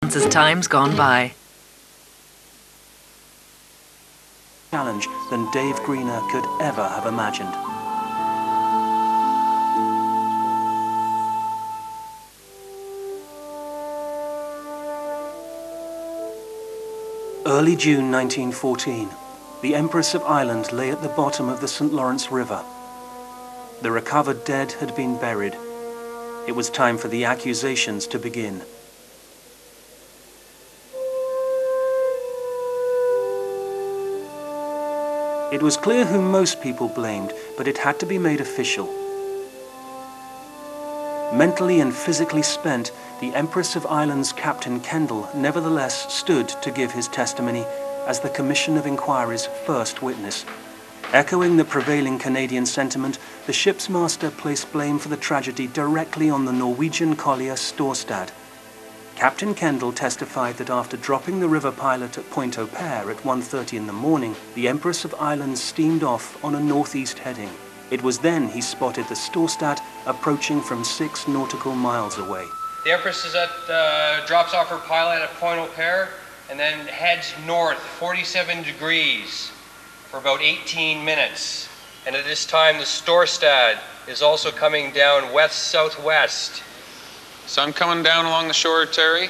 chance as time's gone by. Challenge than Dave Greener could ever have imagined. Early June 1914, the Empress of Ireland lay at the bottom of the St. Lawrence River. The recovered dead had been buried. It was time for the accusations to begin. It was clear whom most people blamed, but it had to be made official. Mentally and physically spent, the Empress of Ireland's Captain Kendall nevertheless stood to give his testimony as the Commission of Inquiry's first witness. Echoing the prevailing Canadian sentiment, the ship's master placed blame for the tragedy directly on the Norwegian collier Storstad. Captain Kendall testified that after dropping the river pilot at Point Au Pair at 1:30 in the morning, the Empress of Ireland steamed off on a northeast heading. It was then he spotted the Storstad approaching from 6 nautical miles away. The Empress is drops off her pilot at Point Au Pair and then heads north 47 degrees for about 18 minutes. And at this time the Storstad is also coming down west-southwest. So I'm coming down along the shore, Terry.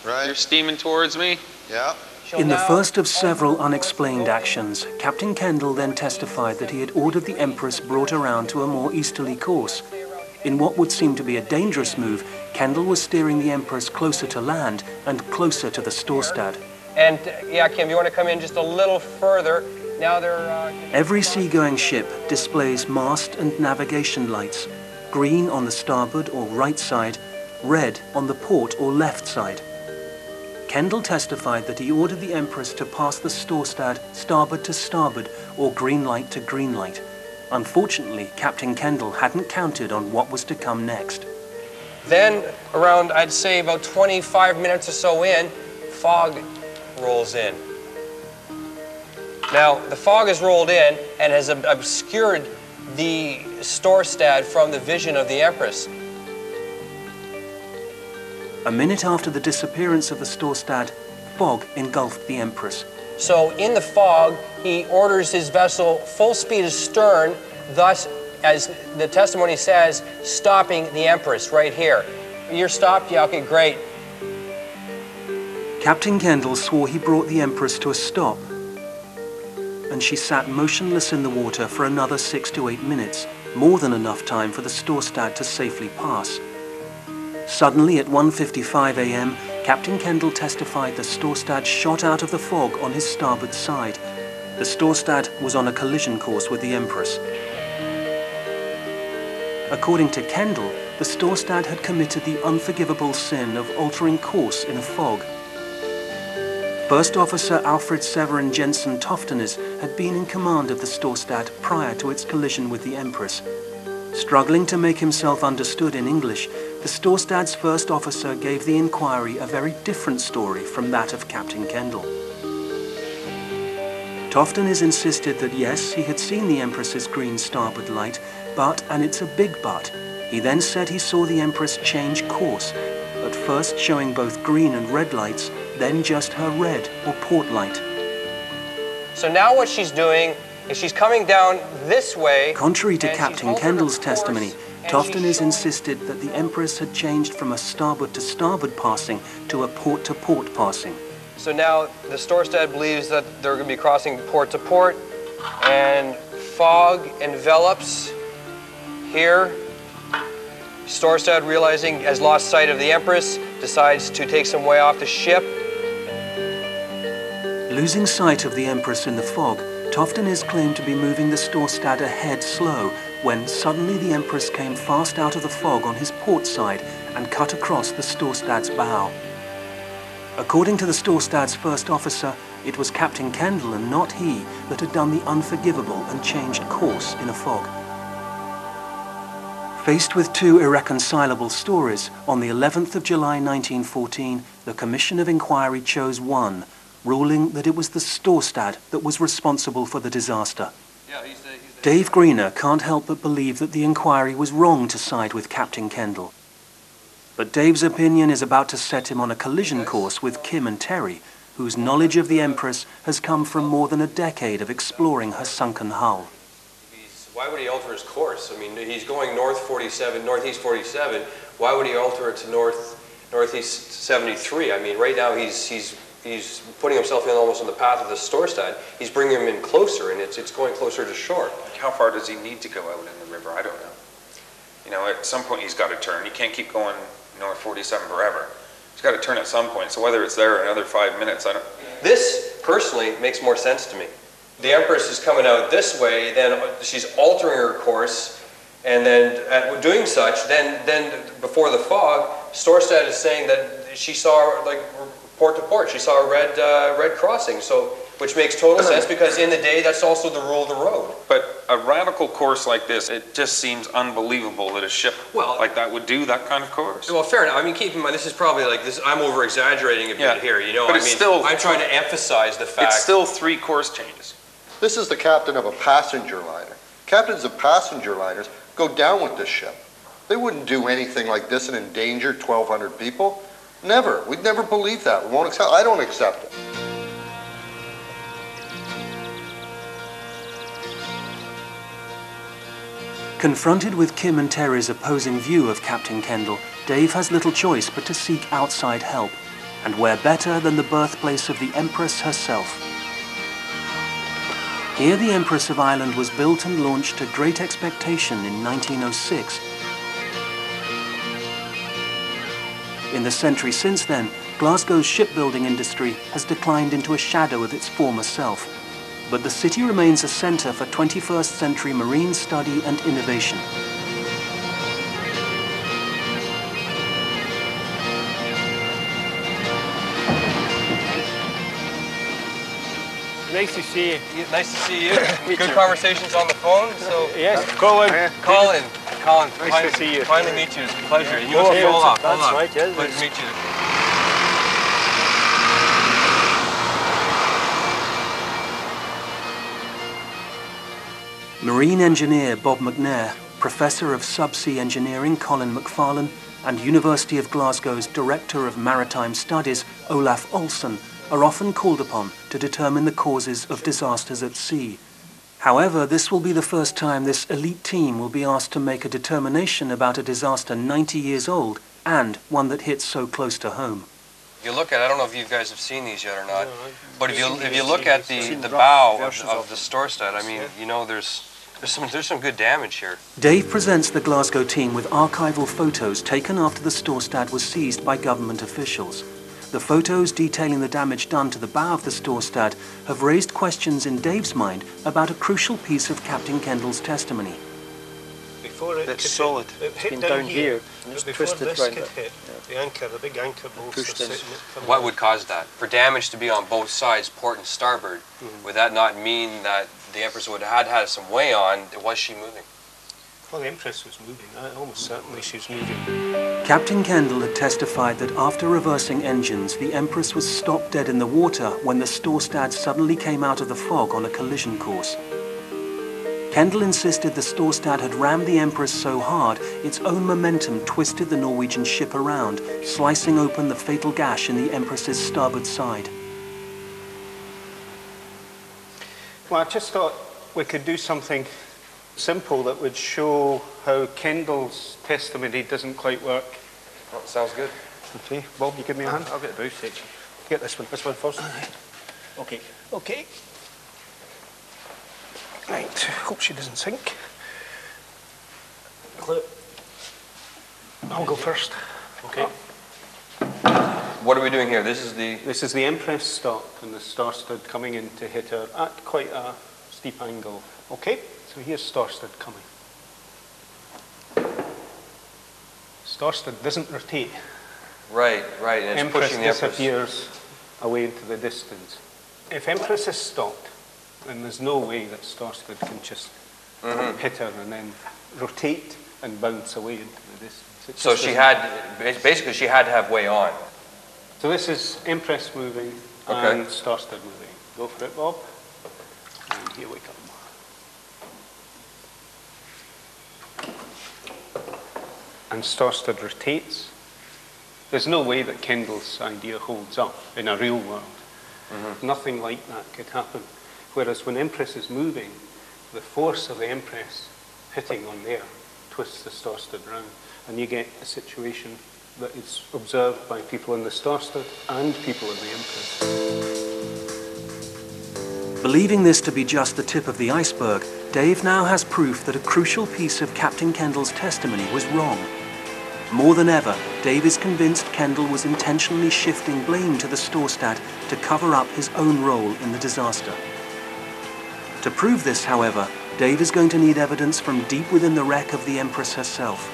Right. You're steaming towards me. Yeah. In the first of several unexplained actions, Captain Kendall then testified that he had ordered the Empress brought around to a more easterly course. In what would seem to be a dangerous move, Kendall was steering the Empress closer to land and closer to the Storstad. And yeah, Kim, you want to come in just a little further? Now they're... Every seagoing ship displays mast and navigation lights, green on the starboard or right side, red on the port or left side. Kendall testified that he ordered the Empress to pass the Storstad starboard to starboard or green light to green light. Unfortunately, Captain Kendall hadn't counted on what was to come next. Then, around, I'd say about 25 minutes or so in, fog rolls in. Now, the fog has rolled in and has obscured the Storstad from the vision of the Empress. A minute after the disappearance of the Storstad, fog engulfed the Empress. So in the fog, he orders his vessel full speed astern, thus, as the testimony says, stopping the Empress right here. You're stopped? Yeah, okay, great. Captain Kendall swore he brought the Empress to a stop, and she sat motionless in the water for another 6 to 8 minutes, more than enough time for the Storstad to safely pass. Suddenly, at 1:55 a.m., Captain Kendall testified the Storstad shot out of the fog on his starboard side. The Storstad was on a collision course with the Empress. According to Kendall, the Storstad had committed the unforgivable sin of altering course in a fog. First Officer Alfred Severin Jensen Toftenes had been in command of the Storstad prior to its collision with the Empress. Struggling to make himself understood in English, the Storstad's first officer gave the inquiry a very different story from that of Captain Kendall. Toftenes insisted that yes, he had seen the Empress's green starboard light, but, and it's a big but, he then said he saw the Empress change course, at first showing both green and red lights, then just her red or port light. So now what she's doing is she's coming down this way. Contrary to Captain Kendall's testimony, Toftenes insisted that the Empress had changed from a starboard to starboard passing to a port to port passing. So now the Storstad believes that they're going to be crossing port to port, and fog envelops here. Storstad, realizing has lost sight of the Empress, decides to take some way off the ship. Losing sight of the Empress in the fog, Toftenes claimed to be moving the Storstad ahead slow when suddenly the Empress came fast out of the fog on his port side and cut across the Storstad's bow. According to the Storstad's first officer, it was Captain Kendall and not he that had done the unforgivable and changed course in a fog. Faced with two irreconcilable stories, on the 11th of July 1914, the Commission of Inquiry chose one, ruling that it was the Storstad that was responsible for the disaster. Dave Greener can't help but believe that the inquiry was wrong to side with Captain Kendall. But But Dave's opinion is about to set him on a collision course with Kim and Terry, whose knowledge of the Empress has come from more than a decade of exploring her sunken hull. Why would he alter his course? I mean, he's going northeast 47. Why would he alter it to northeast 73? I mean, right now he's putting himself in almost on the path of the Storstad. He's bringing him in closer, and it's going closer to shore. How far does he need to go out in the river? I don't know. You know, at some point he's got to turn. He can't keep going north 47 forever. He's got to turn at some point. So whether it's there in another 5 minutes, I don't... This, personally, makes more sense to me. The Empress is coming out this way, then she's altering her course, and then doing such, then before the fog, Storstad is saying that she saw, like, port to port, she saw a red crossing, so, which makes total sense, because in the day, that's also the rule of the road. But a radical course like this, it just seems unbelievable that a ship like that would do that kind of course. Well, fair enough. I mean, keep in mind, this is probably like this. I'm over-exaggerating a bit here, you know. But I'm trying to emphasize the fact. It's still 3 course changes. This is the captain of a passenger liner. Captains of passenger liners go down with this ship. They wouldn't do anything like this and endanger 1,200 people. Never. We'd never believe that. We won't accept. I don't accept it. Confronted with Kim and Terry's opposing view of Captain Kendall, Dave has little choice but to seek outside help. And where better than the birthplace of the Empress herself? Here the Empress of Ireland was built and launched to great expectation in 1906. In the century since then, Glasgow's shipbuilding industry has declined into a shadow of its former self. But the city remains a centre for 21st century marine study and innovation. Nice to see you. Nice to see you. Good conversations on the phone. So yes, Colin. Colin. Nice to see you. Finally meet you. It's a pleasure. You must be hold up. Right, yes. Pleasure to meet you. Marine engineer Bob McNair, Professor of Subsea Engineering Colin McFarlane, and University of Glasgow's Director of Maritime Studies Olaf Olsen are often called upon to determine the causes of disasters at sea. However, this will be the first time this elite team will be asked to make a determination about a disaster 90 years old and one that hits so close to home. If you look at, I don't know if you guys have seen these yet or not, but if you look at the bow of the Storstad, I mean, you know, there's some good damage here. Dave presents the Glasgow team with archival photos taken after the Storstad was seized by government officials. The photos detailing the damage done to the bow of the Storstad have raised questions in Dave's mind about a crucial piece of Captain Kendall's testimony. It's solid. It's been down here and it's twisted round it. The anchor, the big anchor bolts. What would cause that? For damage to be on both sides, port and starboard, would that not mean that the Empress would have had some way on? Was she moving? Well, the Empress was moving. Almost certainly she was moving. Captain Kendall had testified that after reversing engines, the Empress was stopped dead in the water when the Storstad suddenly came out of the fog on a collision course. Kendall insisted the Storstad had rammed the Empress so hard, its own momentum twisted the Norwegian ship around, slicing open the fatal gash in the Empress's starboard side. Well, I just thought we could do something simple that would show how Kendall's testimony doesn't quite work. Oh, sounds good. Okay, Bob, you give me a hand? I'll get the bow section. Get this one first. Okay. Right, hope she doesn't sink. I'll go first. Okay. What are we doing here? This is the Empress stop and the Storstad coming in to hit her at quite a steep angle. Okay, so here's Storstad coming. Storstad doesn't rotate. Right, and it's Empress pushing the Empress. Disappears away into the distance. If Empress is stopped, then there's no way that Storstad can just hit her and then rotate and bounce away into the distance. So she had to have way on. So this is Empress moving and Storstad moving. Go for it, Bob. And here we come. And Storstad rotates There's no way that Kendall's idea holds up in a real world. Nothing like that could happen. Whereas when Empress is moving, the force of the Empress hitting on there twists the Storstad round, and you get a situation that is observed by people in the Storstad and people in the Empress. Believing this to be just the tip of the iceberg, Dave now has proof that a crucial piece of Captain Kendall's testimony was wrong. More than ever, Dave is convinced Kendall was intentionally shifting blame to the Storstad to cover up his own role in the disaster. To prove this, however, Dave is going to need evidence from deep within the wreck of the Empress herself.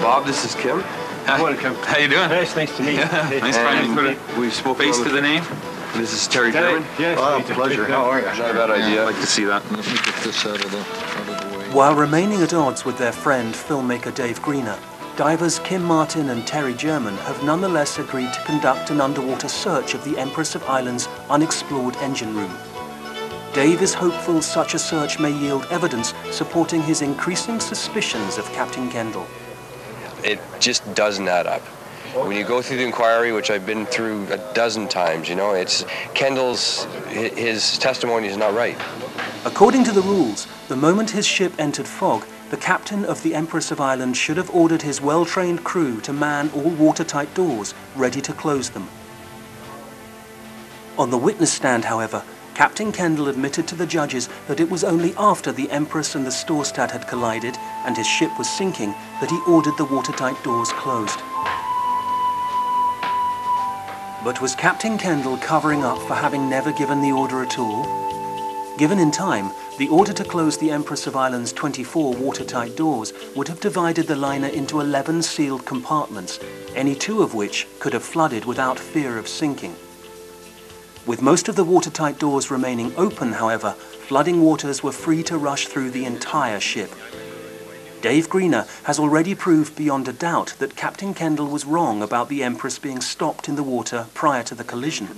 Bob, this is Kim. Welcome. How you doing? Yes, nice to meet you. Yeah, nice finally put a face to the name. This is Terry Crippen. Yes, Pleasure. How are you? Not a bad idea. I'd like to see that. Let me get this out of the way. While remaining at odds with their friend, filmmaker Dave Greener, divers Kim Martin and Terry German have nonetheless agreed to conduct an underwater search of the Empress of Ireland's unexplored engine room. Dave is hopeful such a search may yield evidence supporting his increasing suspicions of Captain Kendall. It just doesn't add up. When you go through the inquiry, which I've been through a dozen times, you know, it's Kendall's, his testimony is not right. According to the rules, the moment his ship entered fog, the captain of the Empress of Ireland should have ordered his well-trained crew to man all watertight doors, ready to close them. On the witness stand, however, Captain Kendall admitted to the judges that it was only after the Empress and the Storstad had collided and his ship was sinking that he ordered the watertight doors closed. But was Captain Kendall covering up for having never given the order at all? Given in time, the order to close the Empress of Ireland's 24 watertight doors would have divided the liner into 11 sealed compartments, any 2 of which could have flooded without fear of sinking. With most of the watertight doors remaining open, however, flooding waters were free to rush through the entire ship. Dave Greener has already proved beyond a doubt that Captain Kendall was wrong about the Empress being stopped in the water prior to the collision.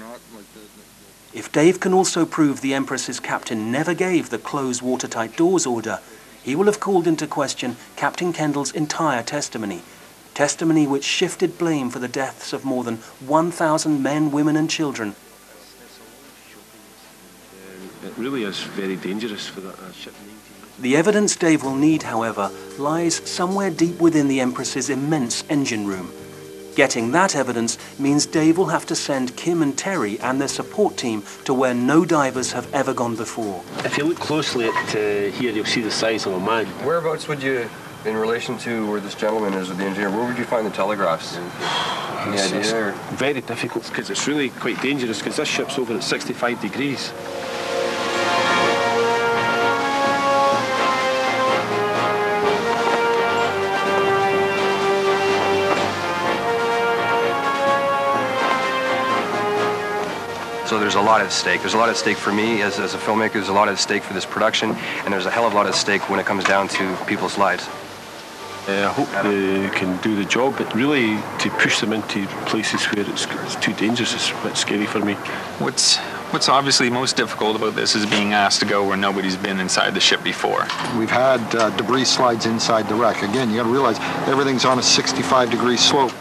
If Dave can also prove the Empress's captain never gave the close watertight doors order, he will have called into question Captain Kendall's entire testimony which shifted blame for the deaths of more than 1,000 men, women and children. It really is very dangerous for that ship. The evidence Dave will need, however, lies somewhere deep within the Empress's immense engine room. Getting that evidence means Dave will have to send Kim and Terry and their support team to where no divers have ever gone before. If you look closely at here, you'll see the size of a man. Whereabouts would you, in relation to where this gentleman is with the engineer, where would you find the telegraphs? Any idea? Or? Very difficult, because it's really quite dangerous, because this ship's over at 65 degrees. So there's a lot at stake. There's a lot at stake for me as a filmmaker. There's a lot at stake for this production, and there's a hell of a lot at stake when it comes down to people's lives. I hope they can do the job, but really to push them into places where it's too dangerous is a bit scary for me. What's obviously most difficult about this is being asked to go where nobody's been inside the ship before. We've had debris slides inside the wreck. Again, you got to realize everything's on a 65-degree slope.